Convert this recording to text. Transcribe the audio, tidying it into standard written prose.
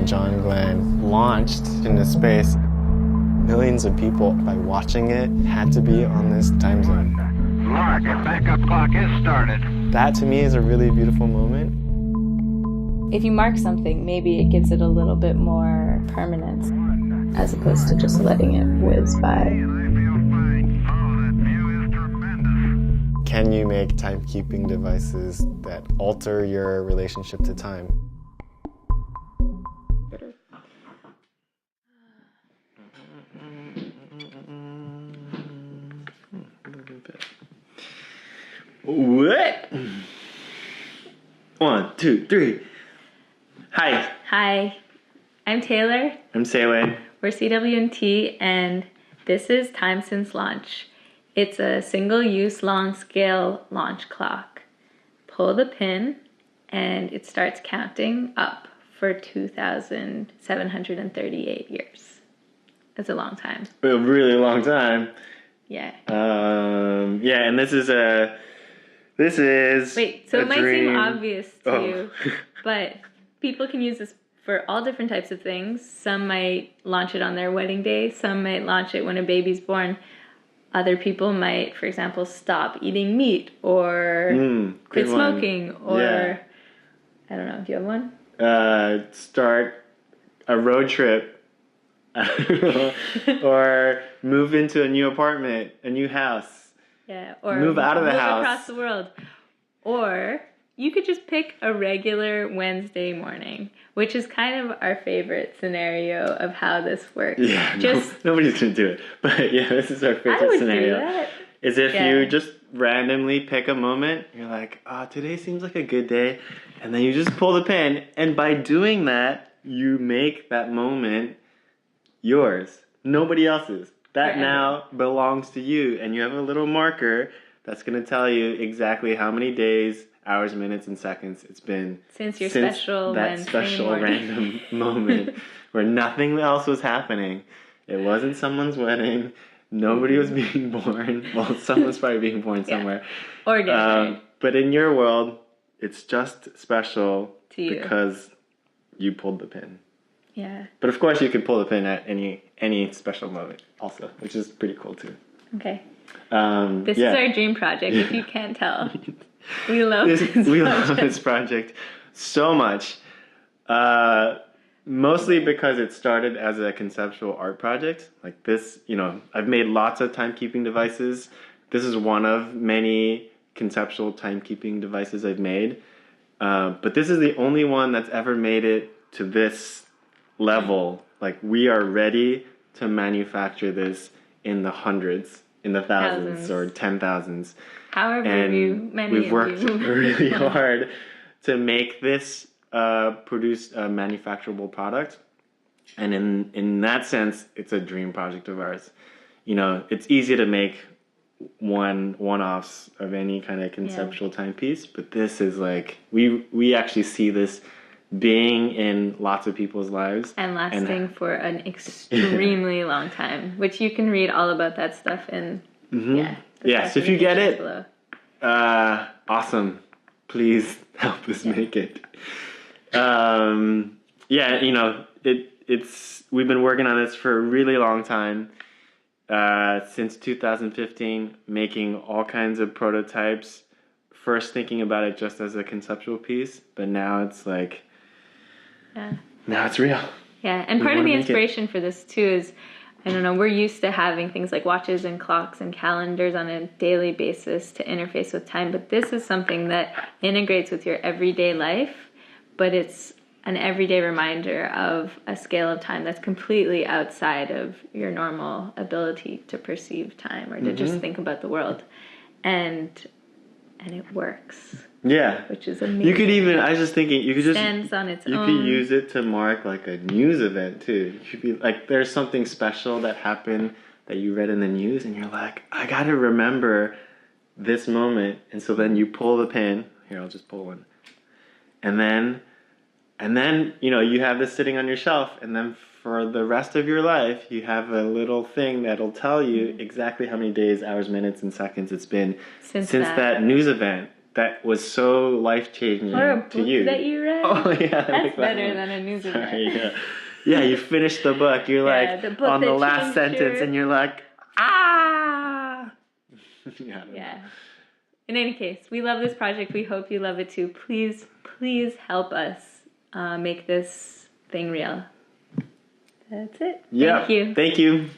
John Glenn launched into space, millions of people, by watching it, had to be on this time zone. Mark, your backup clock is started. That to me is a really beautiful moment. If you mark something, maybe it gives it a little bit more permanence, as opposed to just letting it whiz by. Can you make timekeeping devices that alter your relationship to time? What? 1, 2, 3. Hi. Hi, I'm Taylor. I'm Sayway. We're cw&t, and this is Time Since Launch. It's a single-use long-scale launch clock. Pull the pin, and it starts counting up for 2,738 years. That's a long time. A really long time. Yeah. Yeah, and this is Wait, so a it might dream. seem obvious to Oh. you, but people can use this for all different types of things. Some might launch it on their wedding day. Some might launch it when a baby's born. Other people might, for example, stop eating meat or quit good one. smoking or, Yeah. I don't know, do you have one? Start a road trip. Or move into a new apartment, a new house. Yeah, or Move out of the house. across the world. Or you could just pick a regular Wednesday morning, which is kind of our favorite scenario of how this works. Yeah, nobody's gonna do it. But yeah, this is our favorite I would scenario. do that. Is if Yeah. you just randomly pick a moment, you're like, today seems like a good day, and then you just pull the pin, and by doing that, you make that moment yours, nobody else's. That Forever. now belongs to you, and you have a little marker that's going to tell you exactly how many days, hours, minutes, and seconds it's been Since your special that Wednesday special morning. random moment where nothing else was happening. It wasn't someone's wedding. Nobody was being born. Well, someone's probably being born somewhere. Or get married. But in your world, it's just special To you. because you pulled the pin. Yeah. But of course, you can pull the pin at any special moment also, which is pretty cool too. Okay. This This is our dream project, if you can't tell. We love this We project. love this project so much. Mostly because it started as a conceptual art project. Like this, I've made lots of timekeeping devices. This is one of many conceptual timekeeping devices I've made. But this is the only one that's ever made it to this level. Like, we are ready to manufacture this in the hundreds, in the thousands or 10,000s. However many we've of worked you. really hard to make this produce a manufacturable product. And in that sense, it's a dream project of ours. It's easy to make one-offs of any kind of conceptual timepiece, but this is like, we actually see this being in lots of people's lives. And lasting for an extremely long time, which you can read all about that stuff in, the Yeah, so if you get it, awesome. Please help us make it. We've been working on this for a really long time, since 2015, making all kinds of prototypes, first thinking about it just as a conceptual piece, but now it's like, now it's real. Yeah, and part of the inspiration for this too is, we're used to having things like watches and clocks and calendars on a daily basis to interface with time, but this is something that integrates with your everyday life, but it's an everyday reminder of a scale of time that's completely outside of your normal ability to perceive time or to just think about the world. And it works. Yeah. Which is amazing. You could even, I was just thinking, you could just... Stands on its You own. could use it to mark like a news event too. You could be like, there's something special that happened that you read in the news, and you're like, I gotta remember this moment. And so then you pull the pin. Here, I'll just pull one. And then you have this sitting on your shelf, and then for the rest of your life, you have a little thing that'll tell you exactly how many days, hours, minutes, and seconds it's been since that news event that was so life-changing Or a to book you. that you read. Oh yeah, That's like better one. than a news event. Sorry, yeah. Yeah, you finished the book. You're Yeah, the like book on the that last changed sentence, your- and you're like, ah. Yeah. I don't know. Yeah. In any case, we love this project. We hope you love it too. Please, please help us make this thing real. That's it. Yeah. Thank you. Thank you.